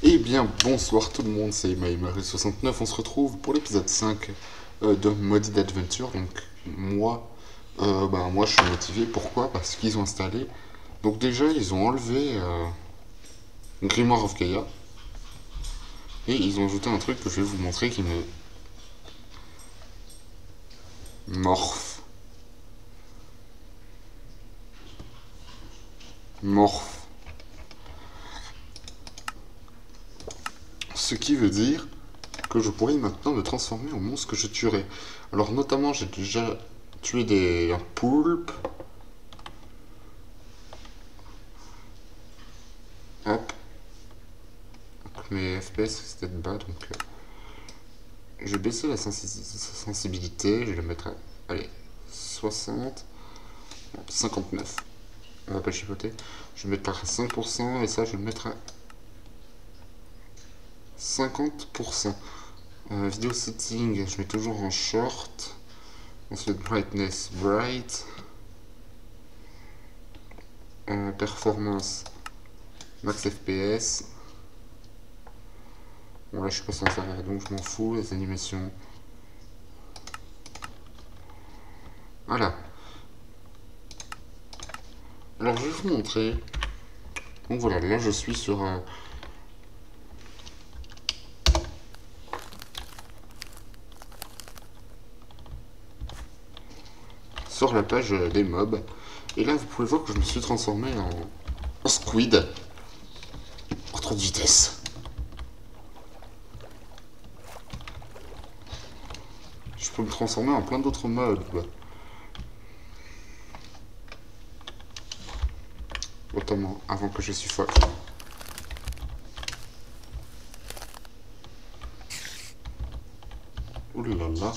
Eh bien, bonsoir tout le monde, c'est Maïmari69. On se retrouve pour l'épisode 5 de Modded Adventure. Donc, moi, je suis motivé. Pourquoi? Parce qu'ils ont installé. Donc, déjà, ils ont enlevé Grimoire of Gaia. Et ils ont ajouté un truc que je vais vous montrer qui me morphe. Morphe. Ce qui veut dire que je pourrais maintenant me transformer en monstre que je tuerai. Alors, notamment, j'ai déjà tué un poulpe. Hop. Mes FPS c'était de bas, donc je vais baisser la sensibilité, je vais la mettre à, allez, 60, 59. On va pas chipoter. Je vais mettre à 5% et ça je vais le mettre à 50%. Vidéo setting, je mets toujours en short. Ensuite brightness bright. Performance max FPS. Bon là je suis pas censé faire donc je m'en fous. Les animations. Voilà. Alors je vais vous montrer. Donc voilà, là je suis sur la page des mobs. Et là vous pouvez voir que je me suis transformé en squid. En 3 de vitesse. Je peux me transformer en plein d'autres mobs quoi. Notamment avant que je suffoque. Ouh là là.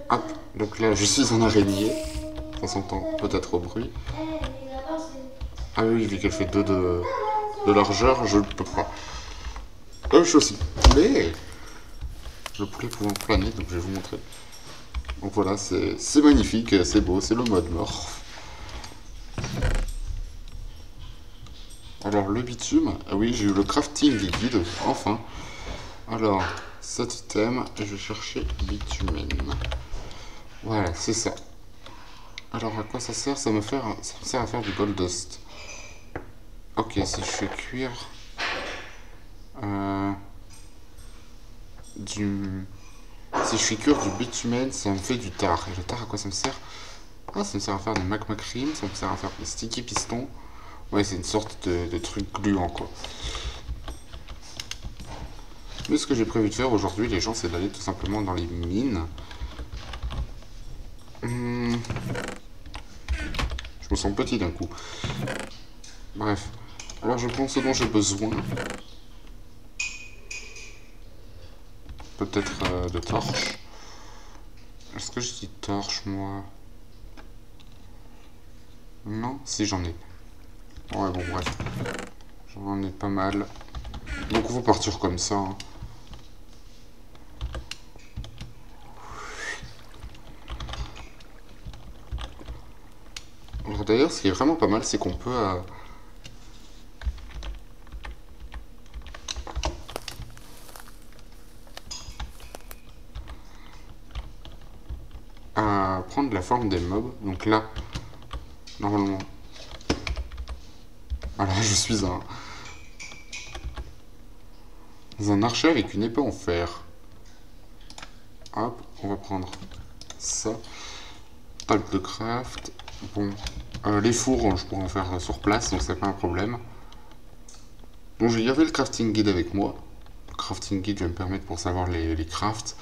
Hop, donc là je suis en araignée. On s'entend peut-être au bruit. Ah oui, vu qu'elle fait 2 de largeur, je ne peux pas. Je suis aussi poulet. Le poulet pouvant planer, donc je vais vous montrer. Donc voilà, c'est magnifique, c'est beau, c'est le mode morph. Alors le bitume, ah oui, j'ai eu le crafting guide, enfin. Alors, cet item, et je vais chercher bitumen. Voilà, c'est ça. Alors à quoi ça sert? Ça me sert à faire du gold dust. Ok, si je fais cuire si je fais cuire du bitumen, ça me fait du tar. Et le tar, à quoi ça me sert? Ah, ça me sert à faire des magma cream, ça me sert à faire des sticky pistons. Ouais, c'est une sorte de truc gluant, quoi. Mais ce que j'ai prévu de faire aujourd'hui, les gens, c'est d'aller tout simplement dans les mines. Je me sens petit d'un coup. Bref. Alors, je pense ce dont j'ai besoin. Peut-être de torches. Est-ce que j'ai dit torches, moi? Non? Si, j'en ai. Ouais, bon, bref. J'en ai pas mal. Donc, on va partir comme ça. Hein. Alors, d'ailleurs, ce qui est vraiment pas mal, c'est qu'on peut... prendre la forme des mobs. Donc là, normalement... Voilà, je suis un archer avec une épée en fer. Hop, on va prendre ça. Pack de craft. Bon, les fours, je pourrais en faire sur place, donc c'est pas un problème. Bon, il y avait le crafting guide avec moi. Le crafting guide va me permettre pour savoir les crafts.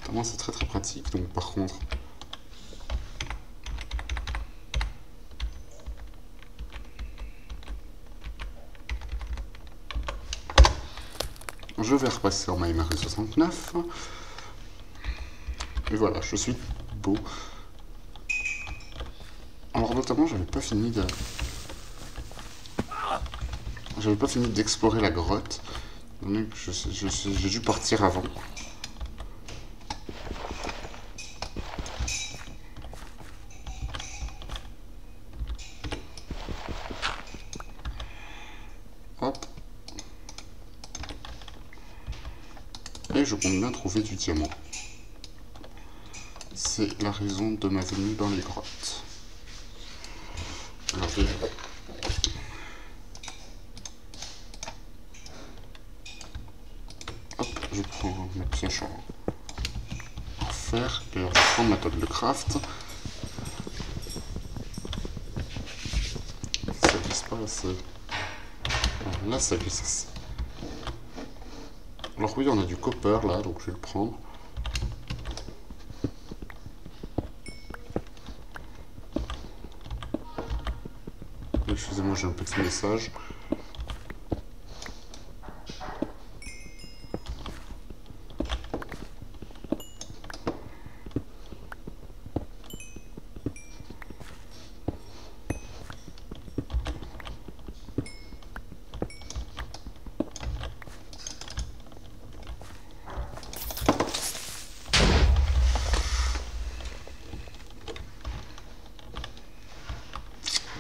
Notamment, c'est très pratique. Donc, par contre, je vais repasser en MyMarie69. Et voilà, je suis beau. Alors, notamment, j'avais pas fini d'explorer la grotte. Donc, j'ai dû partir avant. Hop. je compte bien trouver du diamant. C'est la raison de ma venue dans les grottes. Alors, hop, je prends ma pioche en fer et alors je prends ma table de craft. Ça glisse pas assez. Alors là, ça glisse assez. Alors oui, on a du copper là, donc je vais le prendre. Excusez-moi, j'ai un petit message.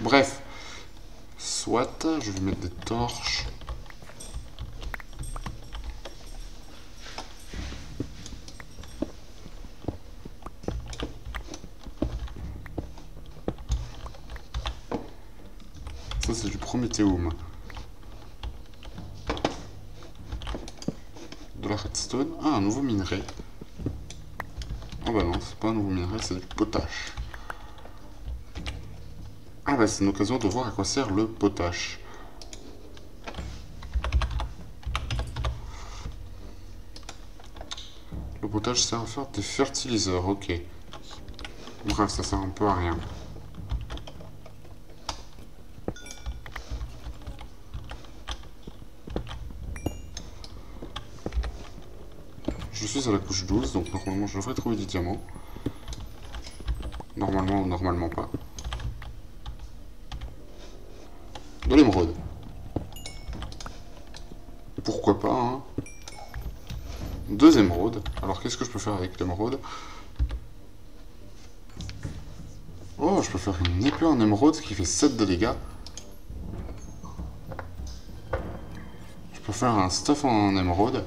Bref, soit, je vais mettre des torches. Ça, c'est du prométhéum. De la redstone. Ah, un nouveau minerai. Ah bah non, c'est pas un nouveau minerai, c'est du potache. Ah bah c'est une occasion de voir à quoi sert le potache. Le potache sert à faire des fertiliseurs, ok. Bref, ça sert un peu à rien. Je suis à la couche 12, donc normalement je devrais trouver du diamant. Normalement ou normalement pas. De l'émeraude. Pourquoi pas, hein. 2 émeraudes. Alors qu'est-ce que je peux faire avec l'émeraude? Oh, je peux faire une épée en émeraude qui fait 7 de dégâts. Je peux faire un stuff en émeraude.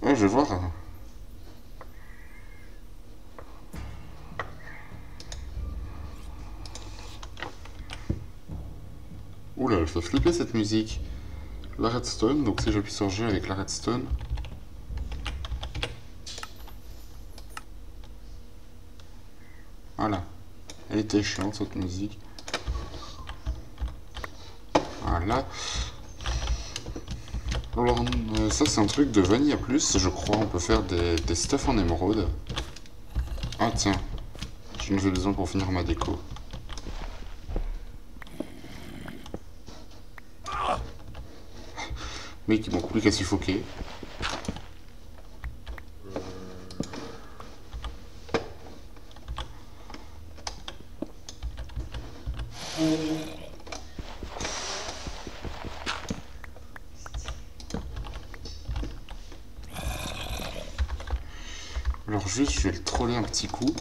Ouais, je vais voir. Oula, elle fait flipper cette musique. La redstone, donc si j'appuie sur G avec la redstone. Voilà. Elle était chiante cette musique. Voilà. Alors, ça c'est un truc de Vanilla Plus, je crois. On peut faire des stuff en émeraude. Ah tiens, j'en ai besoin pour finir ma déco. Mec, il manque plus qu'à suffoquer. Alors juste, je vais le troller un petit coup.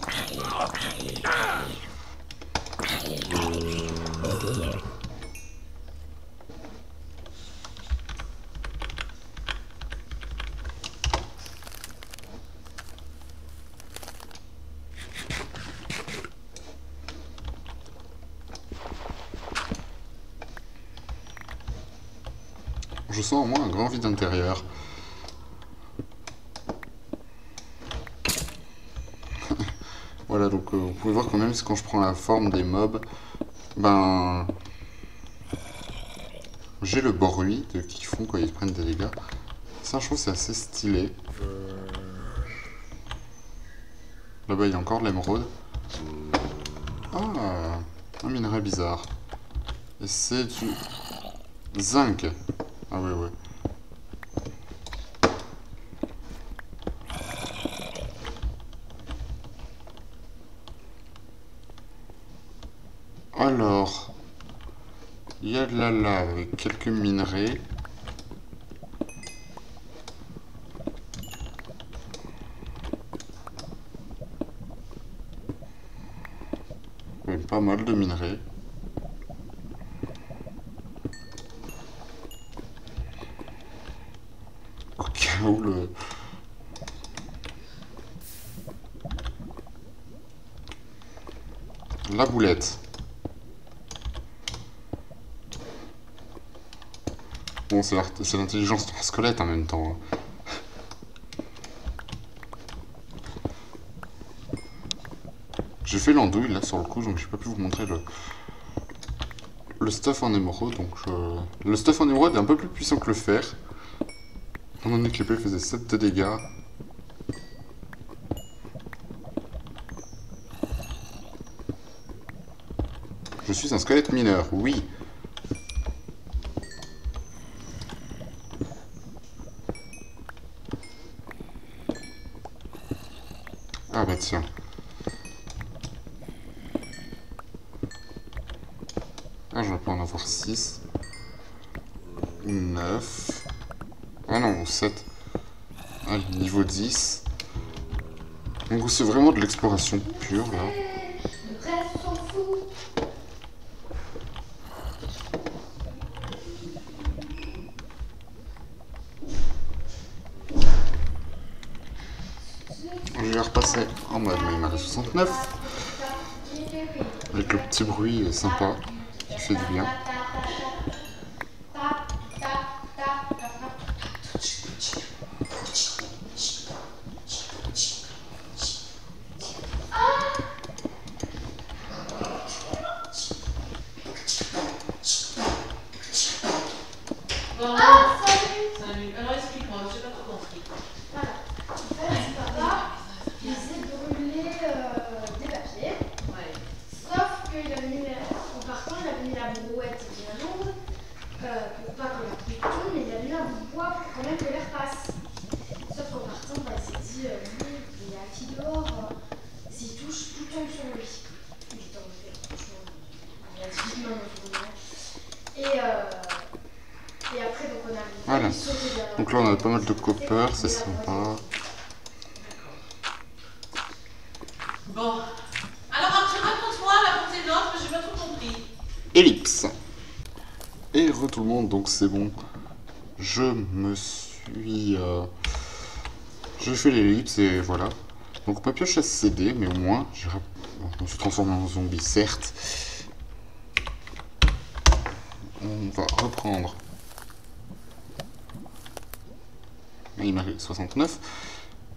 Je sens en moi un grand vide intérieur. Voilà, donc vous pouvez voir quand même quand je prends la forme des mobs, ben j'ai le bruit qu'ils font quand ils prennent des dégâts. Ça, je trouve c'est assez stylé. Là-bas, il y a encore de l'émeraude. Ah, un minerai bizarre. Et c'est du zinc. Ah ouais, ouais. Alors, il y a de la lave avec quelques minerais. Même pas mal de minerais. Où le... La boulette. Bon, c'est l'intelligence de la squelette en même temps. J'ai fait l'andouille là sur le coup, donc j'ai pas pu vous montrer le stuff en émeraude. Donc le stuff en émeraude est un peu plus puissant que le fer. Étant donné que l'épée faisait 7 de dégâts. Je suis un squelette mineur, oui. Ah bah tiens. Ah, je vais pas en avoir 6. Ou 9. Ah non, 7. Ah, niveau 10. Donc c'est vraiment de l'exploration pure là. Je vais repasser en mode Mario 69. Avec le petit bruit sympa qui fait du bien. Salut. Alors explique-moi, je n'ai pas trop compris. Voilà. En fait, papa, il s'est brûlé des papiers. Ouais. Sauf qu'il avait mis, en partant, il avait mis la brouette bien lourde pour pas que la pluie tombe, mais il a mis un bout de bois pour quand même que l'air passe. Sauf qu'en partant, bah, il s'est dit, lui, il est assis dehors, s'il touche, tout tombe sur lui. Il était en fait, franchement, il a dit vite main dans son nom. Et après, donc on a Voilà. il sautait bien. Donc là on a pas mal de copper, c'est sympa. Bon. Alors Arthur, raconte-moi la portée de l'autre, j'ai pas trop compris. Ellipse. Et re tout le monde, donc c'est bon. Je me suis... J'ai fait l'ellipse et voilà. Donc ma pioche a cédé, mais au moins, je me suis transformé en zombie, certes. On va reprendre. Il m'a 69.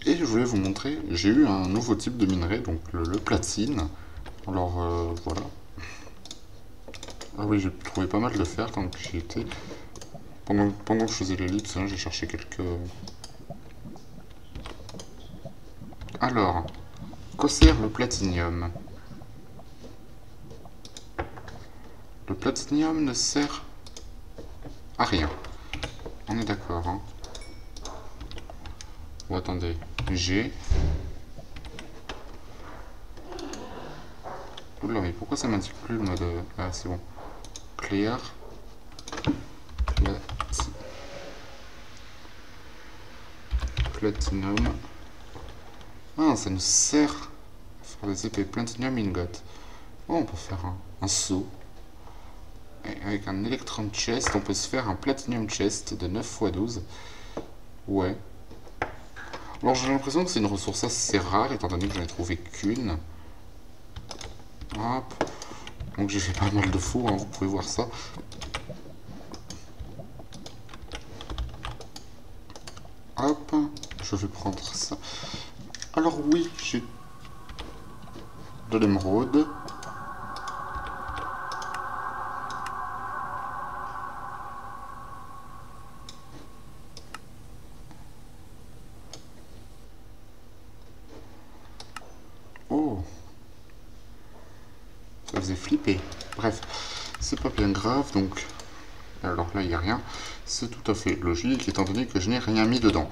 Et je voulais vous montrer, j'ai eu un nouveau type de minerai, donc le platine. Alors voilà. Ah oui, j'ai trouvé pas mal de fer tant que j'y étais. Pendant que je faisais l'ellipse, hein, j'ai cherché quelques... Alors, que sert le platinium? Le platinium ne sert à rien. On est d'accord, hein? Bon, attendez. G. Oula, mais pourquoi ça m'indique plus le mode... Ah, c'est bon. Clear. Platinum. Ah, ça nous sert à faire des épées. Platinum ingot. Oh, on peut faire un saut. Et avec un Electrum chest, on peut se faire un Platinum chest de 9 x 12. Ouais. Alors j'ai l'impression que c'est une ressource assez rare, étant donné que j'en ai trouvé qu'une. Hop. Donc j'ai fait pas mal de fours, hein, vous pouvez voir ça. Hop. Je vais prendre ça. Alors oui, j'ai de l'émeraude. Oh, ça faisait flipper. Bref, c'est pas bien grave, donc... Alors là, il n'y a rien. C'est tout à fait logique, étant donné que je n'ai rien mis dedans.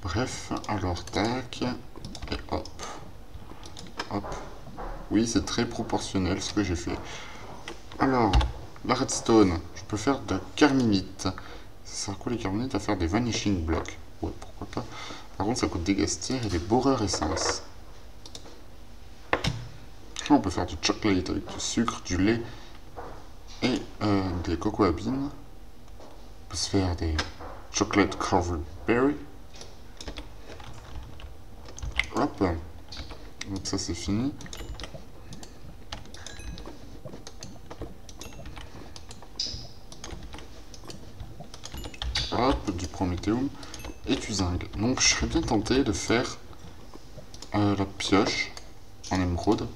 Bref, alors tac, et hop. Hop. Oui, c'est très proportionnel ce que j'ai fait. Alors, la redstone, je peux faire de carminite. Ça sert à quoi les carminites? À faire des vanishing blocks. Ouais, pourquoi pas. Par contre, ça coûte des gastières et des boreurs essence. On peut faire du chocolate avec du sucre, du lait et des cocoa beans. On peut se faire des chocolate covered berry. ça c'est fini. Hop, du Prométhéum et du zinc. Donc je serais bien tenté de faire la pioche en émeraude.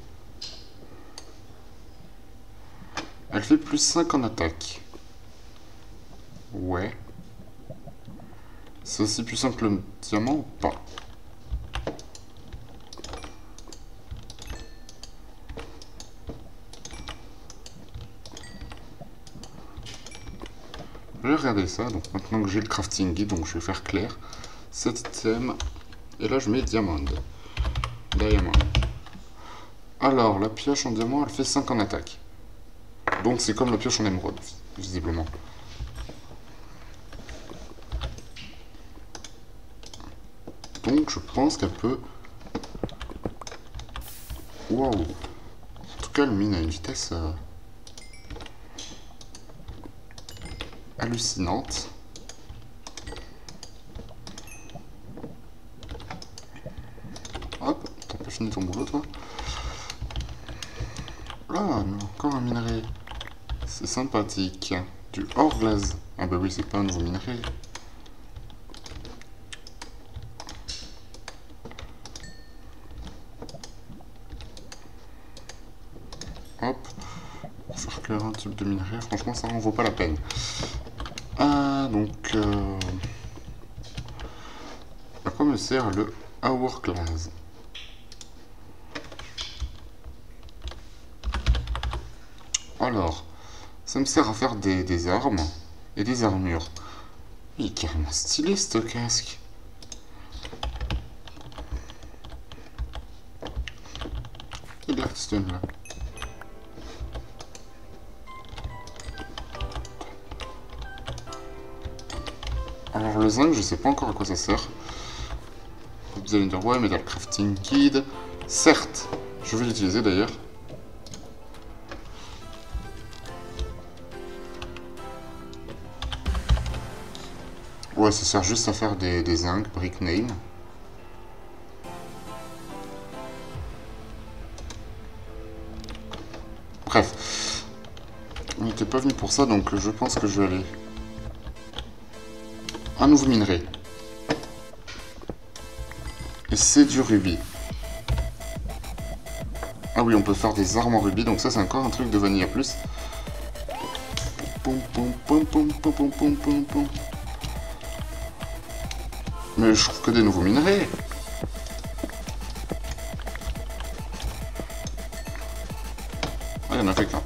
Elle fait plus 5 en attaque. Ouais. C'est aussi puissant que le diamant ou pas? Je vais regarder ça. Donc maintenant que j'ai le crafting guide, donc je vais faire clair. 7 items. Et là je mets diamant. Diamond. Alors la pioche en diamant elle fait 5 en attaque. Donc c'est comme la pioche en émeraude, visiblement. Donc je pense qu'elle peut... Waouh! En tout cas, elle mine à une vitesse hallucinante. Hop, t'as pas fini ton boulot toi? Ah, mais encore un minerai. C'est sympathique. Du or-glace. Ah bah oui, c'est pas un nouveau minerai. Hop. Pour faire clair un type de minerai, franchement ça n'en vaut pas la peine. Ah, donc... à quoi me sert le hourglass? Alors, ça me sert à faire des armes et des armures. Il est carrément stylé ce casque. Et de l'Hearthstone là. Alors le zinc, je sais pas encore à quoi ça sert. Vous allez me dire, ouais mais dans le crafting guide. Certes, je vais l'utiliser d'ailleurs. Ouais, ça sert juste à faire des zinc, brick name. Bref. On n'était pas venu pour ça, donc je pense que je vais aller... Un nouveau minerai. Et c'est du rubis. Ah oui, on peut faire des armes en rubis, donc ça c'est encore un truc de Vanilla Plus. Pom, pom, pom, pom, pom, pom, pom, pom, pom. Mais je trouve que des nouveaux minerais. Ah, il y en a fait qu'un.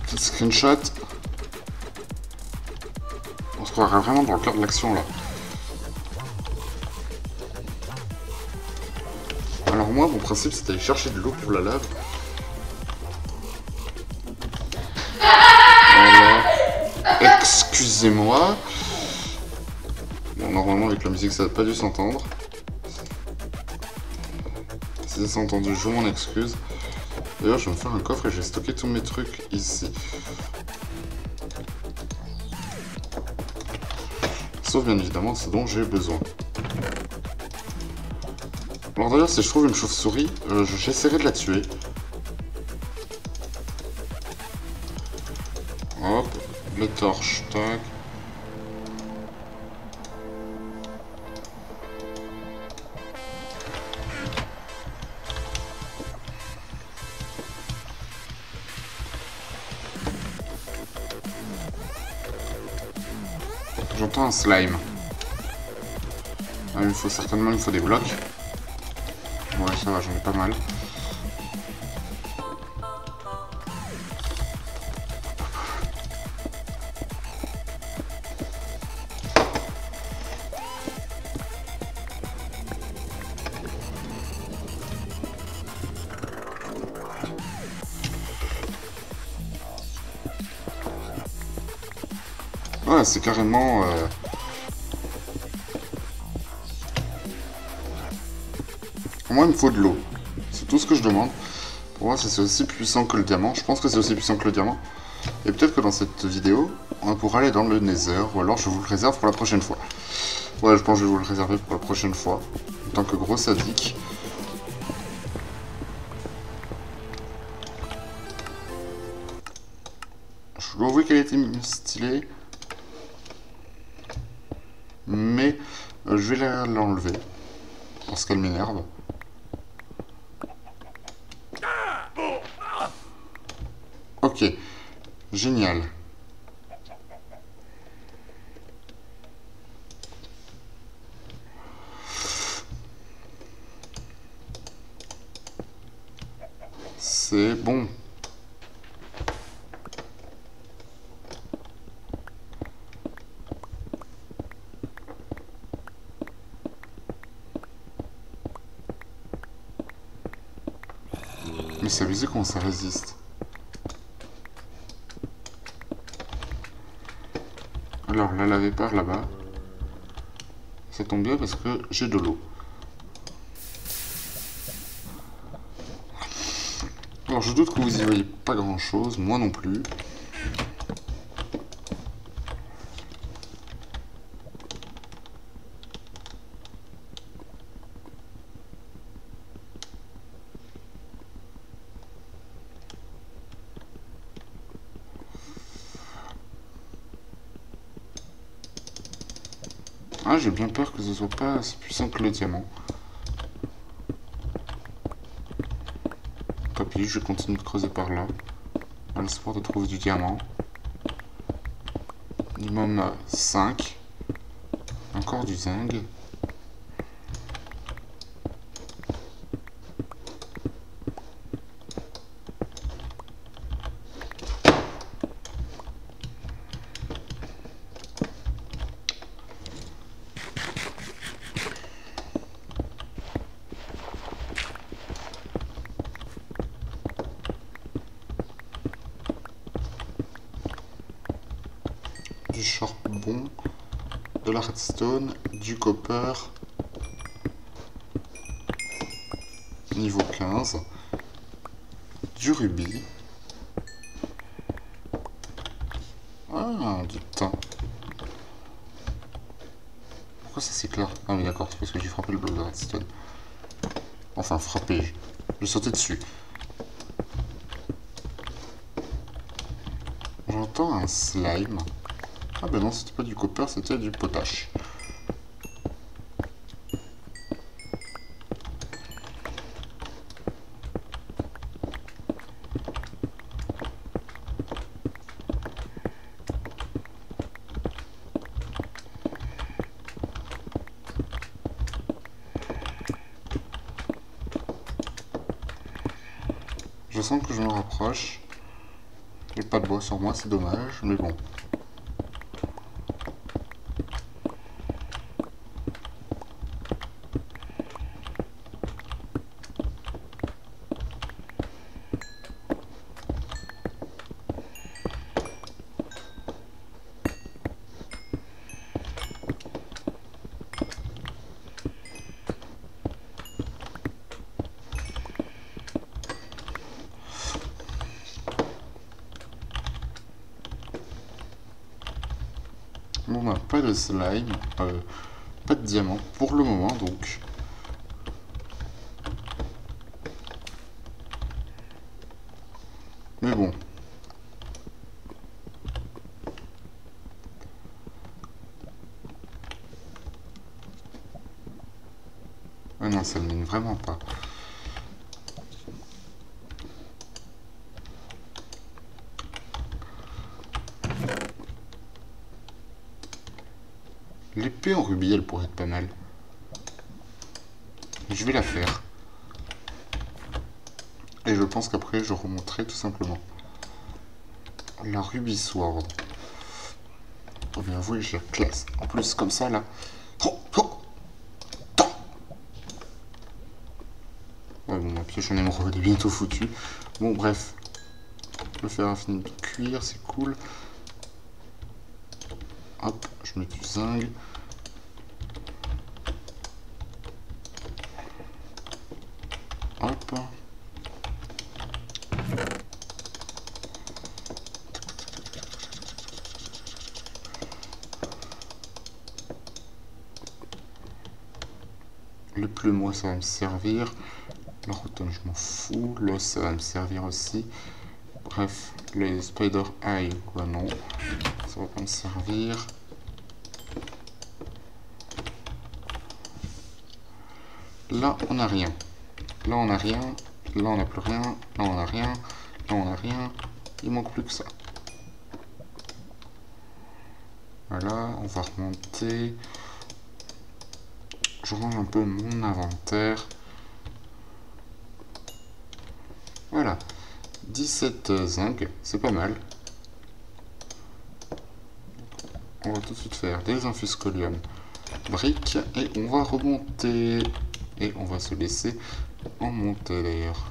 Petit screenshot. On se croirait vraiment dans le cœur de l'action là. Alors moi, mon principe, c'est d'aller chercher de l'eau pour la lave. Voilà. Excusez-moi. Bon, normalement, avec la musique, ça n'a pas dû s'entendre. Si ça s'est entendu, je m'en excuse. D'ailleurs, je vais me faire un coffre et je vais stocker tous mes trucs ici. Sauf bien évidemment ce dont j'ai besoin. Alors d'ailleurs, si je trouve une chauve-souris, j'essaierai de la tuer. Hop, les torches, tac. J'entends un slime. Ah, il me faut certainement des blocs. Ouais, ça va, j'en ai pas mal. Ouais, c'est carrément... Moi, il me faut de l'eau. C'est tout ce que je demande. Pour moi, c'est aussi puissant que le diamant. Je pense que c'est aussi puissant que le diamant. Et peut-être que dans cette vidéo, on pourra aller dans le Nether, ou alors je vous le réserve pour la prochaine fois. Ouais, je pense que je vais vous le réserver pour la prochaine fois, en tant que gros sadique. Je dois avouer qu'elle était stylée, mais je vais l'enlever, parce qu'elle m'énerve. Ok, génial. C'est bon. Mais c'est abusé comment ça résiste. Alors, la lavée par là-bas. Ça tombe bien parce que j'ai de l'eau. Alors, je doute que vous y voyez pas grand-chose, moi non plus. Ah, j'ai bien peur que ce soit pas aussi puissant que le diamant. Tant pis, je continue de creuser par là, dans l'espoir de trouver du diamant. Minimum 5. Encore du zinc. Du charbon, de la redstone, du copper, niveau 15, du rubis, du thym. Pourquoi ça s'éclaire? Ah oui d'accord, c'est parce que j'ai frappé le bloc de redstone. Enfin frappé, je sautais dessus. J'entends un slime. Ah ben non, c'était pas du copper, c'était du potache. Je sens que je me rapproche. J'ai pas de bois sur moi, c'est dommage, mais bon. Bon bah pas de slime, pas de diamant pour le moment donc. Mais bon. Ah non, ça ne mine vraiment pas. L'épée en rubis, elle pourrait être pas mal. Je vais la faire. Et je pense qu'après, je remonterai tout simplement. La Ruby Sword. Oh bien avouer, je la classe. En plus, comme ça, là. Oh, oh, ouais, bon, ma pioche en émeraude est bientôt foutue. Bon, bref. Le fer a fini de cuire, c'est cool. Hop, je mets du zinc. Hop. les plumes, moi, ça va me servir. La routine, je m'en fous. L'os, ça va me servir aussi. Bref, les spider eye, quoi, non. Ça va pas me servir. Là, on n'a rien. Là, on n'a rien. Là, on n'a plus rien. Là, on n'a rien. Là, on n'a rien. Il manque plus que ça. Voilà, on va remonter. Je range un peu mon inventaire. Voilà. 17 zinc, c'est pas mal. On va tout de suite faire des infuscolium briques et on va remonter. Et on va se laisser en monter d'ailleurs.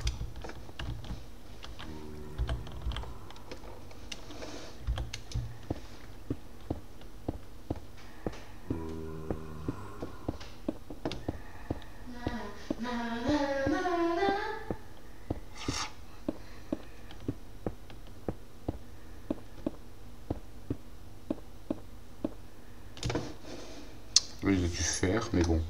Oui, il y a du fer, mais bon.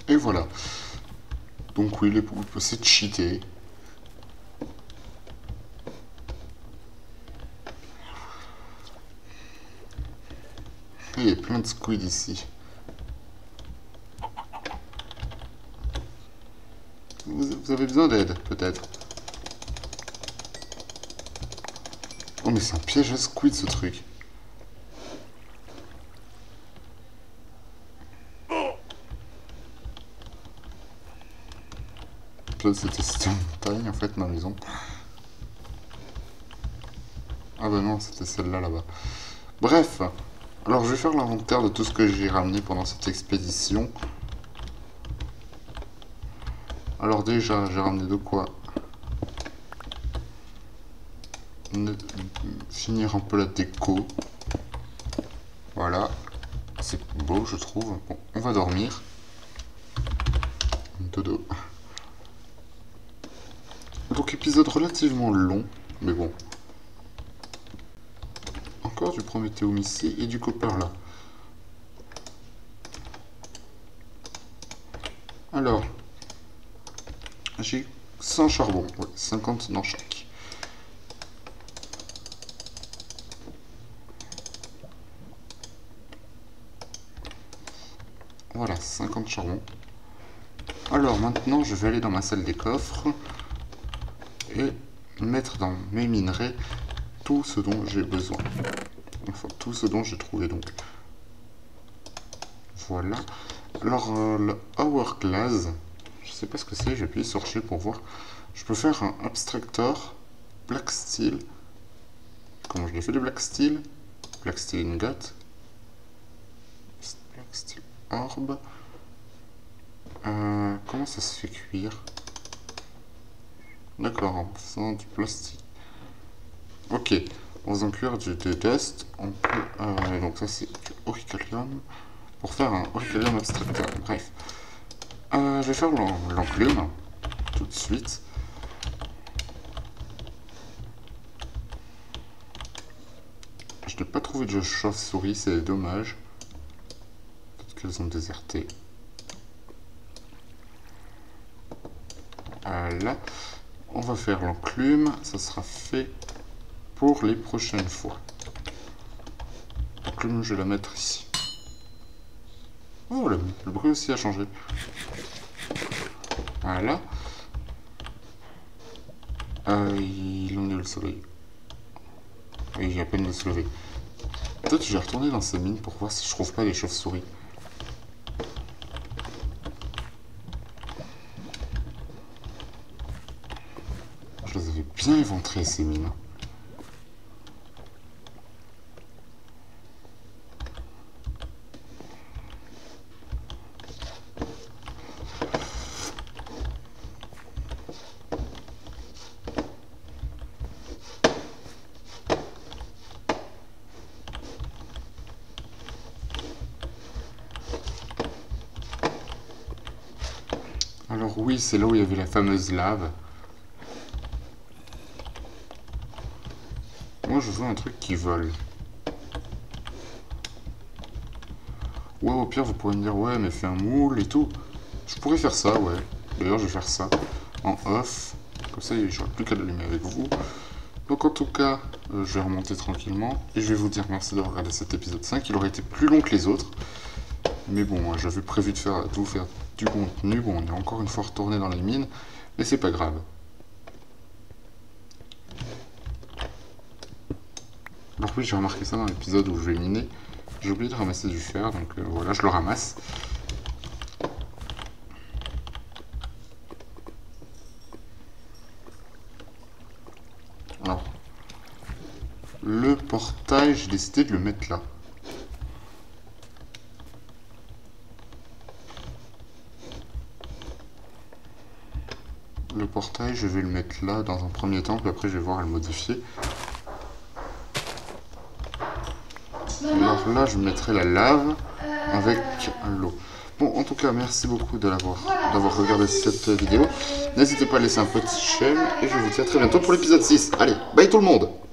Et voilà. Donc oui, les poulpes, c'est cheaté. Et il y a plein de squids ici. Vous avez besoin d'aide, peut-être. Oh mais c'est un piège à squid ce truc. C'était une montagne en fait, ma maison. Ah bah non, c'était celle-là là-bas. Bref, alors je vais faire l'inventaire de tout ce que j'ai ramené pendant cette expédition. Alors déjà, j'ai ramené de quoi finir un peu la déco. Voilà, c'est beau je trouve. Bon, on va dormir. Dodo. Donc épisode relativement long, mais bon. Encore du Prométhéum ici et du copper là. Alors, j'ai 100 charbon, ouais, 50 dans chaque. Voilà, 50 charbon. Alors maintenant, je vais aller dans ma salle des coffres et mettre dans mes minerais tout ce dont j'ai besoin. Enfin, tout ce dont j'ai trouvé donc. Voilà. Alors, le Hourglass, je sais pas ce que c'est, j'ai appuyé sur G pour voir. Je peux faire un Abstractor, Black Steel. Comment je l'ai fait le Black Steel? Black Steel Ingot. Black Steel Orb. Comment ça se fait cuire? D'accord, en faisant du plastique. Ok, en faisant cuire du dust, on peut... donc ça c'est du Auricalium. Pour faire un Auricalium Abstractor, bref. Je vais faire l'enclume, tout de suite. Je n'ai pas trouvé de chauve-souris, c'est dommage. Peut-être qu'elles ont déserté. Voilà. On va faire l'enclume, ça sera fait pour les prochaines fois. L'enclume, je vais la mettre ici. Oh, le bruit aussi a changé. Voilà. Il en est le soleil. Oui, il y a à peine de se lever. Peut-être que je vais retourner dans ces mines pour voir si je trouve pas les chauves-souris. Je les avais bien éventrées, ces mines. Alors oui, c'est là où il y avait la fameuse lave. Moi, je veux un truc qui vole. Ouais, au pire, vous pourrez me dire, ouais, mais fais un moule et tout. Je pourrais faire ça, ouais. D'ailleurs, je vais faire ça en off. Comme ça, j'aurai plus qu'à l'allumer avec vous. Donc, en tout cas, je vais remonter tranquillement. Et je vais vous dire merci d'avoir regardé cet épisode 5. Il aurait été plus long que les autres. Mais bon, j'avais prévu de vous faire du contenu. Bon, on est encore une fois retourné dans les mines. Mais c'est pas grave. Alors oui, j'ai remarqué ça dans l'épisode où je vais miner. J'ai oublié de ramasser du fer, donc voilà, je le ramasse. Alors, le portail, j'ai décidé de le mettre là. Le portail, je vais le mettre là dans un premier temps, puis après je vais voir à le modifier. Alors là, je mettrai la lave avec l'eau. Bon, en tout cas, merci beaucoup d'avoir regardé cette vidéo. N'hésitez pas à laisser un petit j'aime et je vous dis à très bientôt pour l'épisode 6. Allez, bye tout le monde!